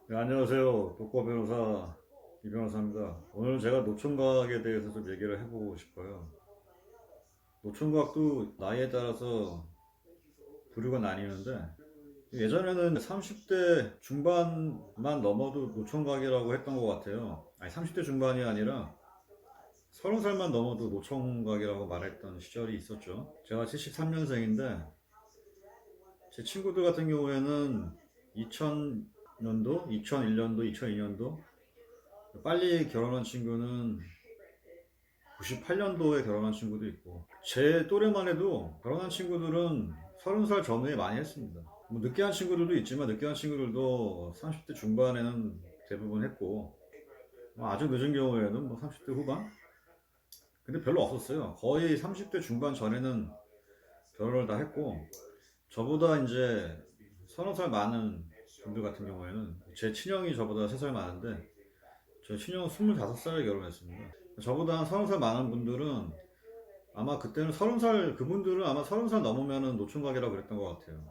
네, 안녕하세요. 독거 변호사 이 변호사입니다. 오늘 제가 노총각에 대해서 좀 얘기를 해보고 싶어요. 노총각도 나이에 따라서 부류가 나뉘는데 예전에는 30대 중반만 넘어도 노총각이라고 했던 것 같아요. 아니 30대 중반이 아니라 30살만 넘어도 노총각이라고 말했던 시절이 있었죠. 제가 73년생인데 제 친구들 같은 경우에는 2000년도, 2001년도, 2002년도 빨리 결혼한 친구는 98년도에 결혼한 친구도 있고 제 또래만 해도 결혼한 친구들은 30살 전후에 많이 했습니다. 뭐 늦게 한 친구들도 있지만 늦게 한 친구들도 30대 중반에는 대부분 했고 뭐 아주 늦은 경우에는 뭐 30대 후반? 근데 별로 없었어요. 거의 30대 중반 전에는 결혼을 다 했고 저보다 이제 30살 많은 분들 같은 경우에는 제 친형이 저보다 3살 많은데 저 친형은 25살에 결혼했습니다. 저보다 한 30살 많은 분들은 아마 그때는 30살, 그분들은 아마 30살 넘으면은 노총각이라고 그랬던 것 같아요.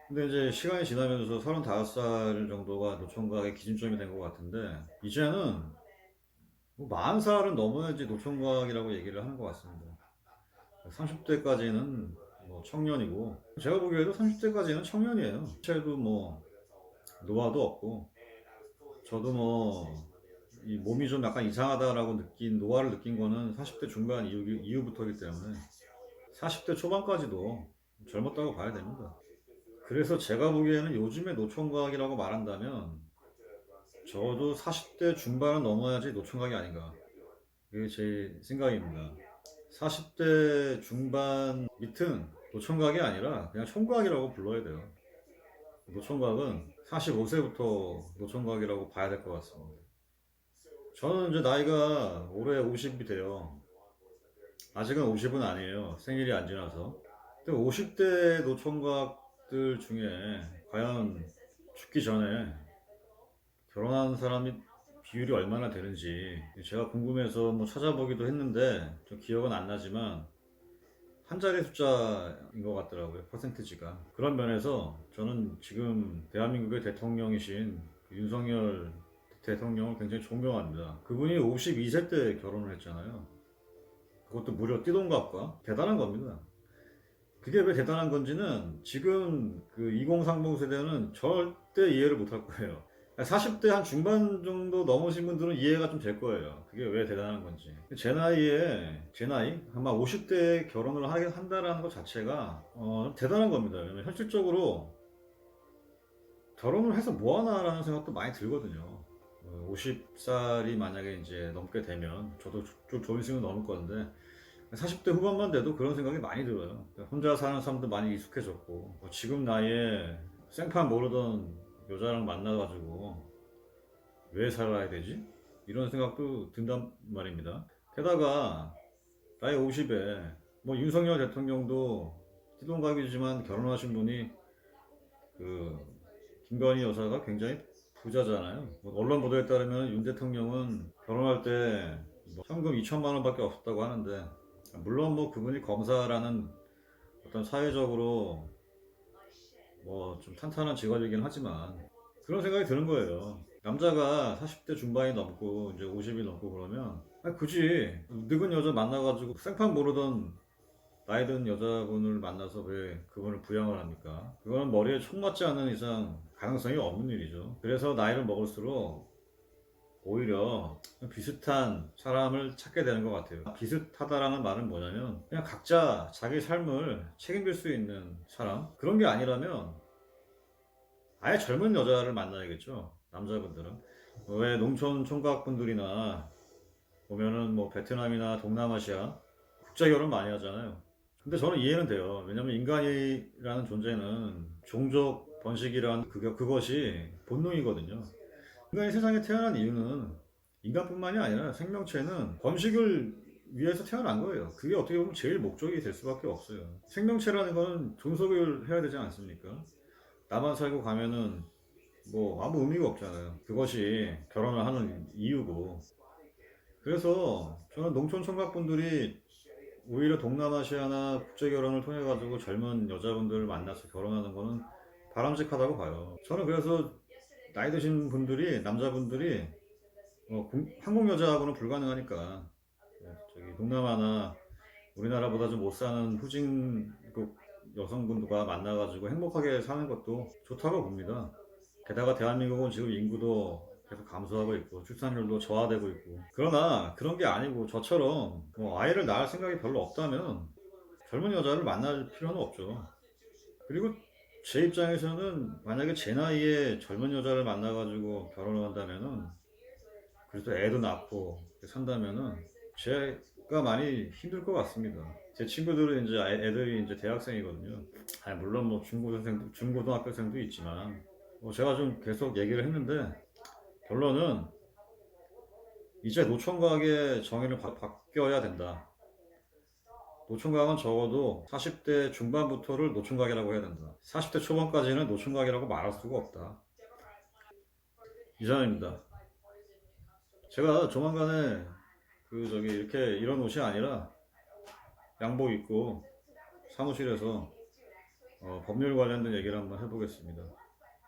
근데 이제 시간이 지나면서 35살 정도가 노총각의 기준점이 된 것 같은데, 이제는 뭐 40살은 넘어야지 노총각이라고 얘기를 하는 것 같습니다. 30대까지는 뭐 청년이고, 제가 보기에도 30대까지는 청년이에요. 체도 뭐, 노화도 없고, 저도 뭐, 이 몸이 좀 약간 이상하다라고 노화를 느낀 거는 40대 중반 이후부터이기 때문에 40대 초반까지도 젊었다고 봐야 됩니다. 그래서 제가 보기에는 요즘에 노총각이라고 말한다면 저도 40대 중반은 넘어야지 노총각이 아닌가. 그게 제 생각입니다. 40대 중반 밑은 노총각이 아니라 그냥 총각이라고 불러야 돼요. 노총각은 45세부터 노총각이라고 봐야 될 것 같습니다. 저는 이제 나이가 올해 50이 돼요. 아직은 50은 아니에요. 생일이 안 지나서. 근데 50대 노총각들 중에 과연 죽기 전에 결혼한 사람이 비율이 얼마나 되는지 제가 궁금해서 뭐 찾아보기도 했는데 좀 기억은 안 나지만 한 자리 숫자인 것 같더라고요. 퍼센티지가. 그런 면에서 저는 지금 대한민국의 대통령이신 그 윤석열 대통령을 굉장히 존경합니다. 그분이 52세 때 결혼을 했잖아요. 그것도 무려 띠동갑과 대단한 겁니다. 그게 왜 대단한 건지는 지금 그 2030 세대는 절대 이해를 못할 거예요. 40대 한 중반 정도 넘으신 분들은 이해가 좀 될 거예요. 그게 왜 대단한 건지. 제 나이, 아마 50대에 결혼을 한다라는 것 자체가, 대단한 겁니다. 왜냐면 현실적으로 결혼을 해서 뭐 하나라는 생각도 많이 들거든요. 50살이 만약에 이제 넘게 되면, 저도 좀 있으면 넘을 건데, 40대 후반만 돼도 그런 생각이 많이 들어요. 혼자 사는 사람도 많이 익숙해졌고, 지금 나이에 생판 모르던 여자랑 만나가지고 왜 살아야 되지? 이런 생각도 든단 말입니다. 게다가 나이 50에 뭐 윤석열 대통령도 띠동갑이지만 결혼하신 분이 그 김건희 여사가 굉장히 부자잖아요. 뭐 언론 보도에 따르면 윤 대통령은 결혼할 때뭐 현금 2천만 원밖에 없었다고 하는데 물론 뭐 그분이 검사라는 어떤 사회적으로 뭐 좀 탄탄한 직업이긴 하지만 그런 생각이 드는 거예요. 남자가 40대 중반이 넘고 이제 50이 넘고 그러면 굳이 늙은 여자 만나가지고 생판 모르던 나이 든 여자분을 만나서 왜 그분을 부양을 합니까? 그거는 머리에 총 맞지 않는 이상 가능성이 없는 일이죠. 그래서 나이를 먹을수록 오히려 비슷한 사람을 찾게 되는 것 같아요. 비슷하다라는 말은 뭐냐면 그냥 각자 자기 삶을 책임질 수 있는 사람? 그런 게 아니라면 아예 젊은 여자를 만나야겠죠. 남자분들은. 왜 농촌 총각분들이나 보면은 뭐 베트남이나 동남아시아 국제 결혼 많이 하잖아요. 근데 저는 이해는 돼요. 왜냐면 인간이라는 존재는 종족 번식이란 그것이 본능이거든요. 인간이 세상에 태어난 이유는 인간뿐만이 아니라 생명체는 번식을 위해서 태어난 거예요. 그게 어떻게 보면 제일 목적이 될 수밖에 없어요. 생명체라는 거는 존속을 해야 되지 않습니까? 나만 살고 가면은 뭐 아무 의미가 없잖아요. 그것이 결혼을 하는 이유고. 그래서 저는 농촌 총각분들이 오히려 동남아시아나 국제 결혼을 통해 가지고 젊은 여자분들을 만나서 결혼하는 거는 바람직하다고 봐요. 저는 그래서 나이 드신 분들이, 남자분들이 한국 여자하고는 불가능하니까 저기 동남아나 우리나라보다 좀 못 사는 후진국 여성분들과 만나가지고 행복하게 사는 것도 좋다고 봅니다. 게다가 대한민국은 지금 인구도 계속 감소하고 있고 출산율도 저하되고 있고, 그러나 그런 게 아니고 저처럼 아이를 낳을 생각이 별로 없다면 젊은 여자를 만날 필요는 없죠. 그리고 제 입장에서는 만약에 제 나이에 젊은 여자를 만나가지고 결혼을 한다면은, 그래서 애도 낳고 산다면은 제가 많이 힘들 것 같습니다. 제 친구들은 이제 애들이 이제 대학생이거든요. 물론 뭐 중고등학생도 있지만 제가 좀 계속 얘기를 했는데, 결론은 이제 노총각의 정의를 바뀌어야 된다. 노총각은 적어도 40대 중반부터를 노총각이라고 해야 된다. 40대 초반까지는 노총각이라고 말할 수가 없다. 이상입니다. 제가 조만간에 이렇게 이런 옷이 아니라 양복 입고 사무실에서 법률 관련된 얘기를 한번 해보겠습니다.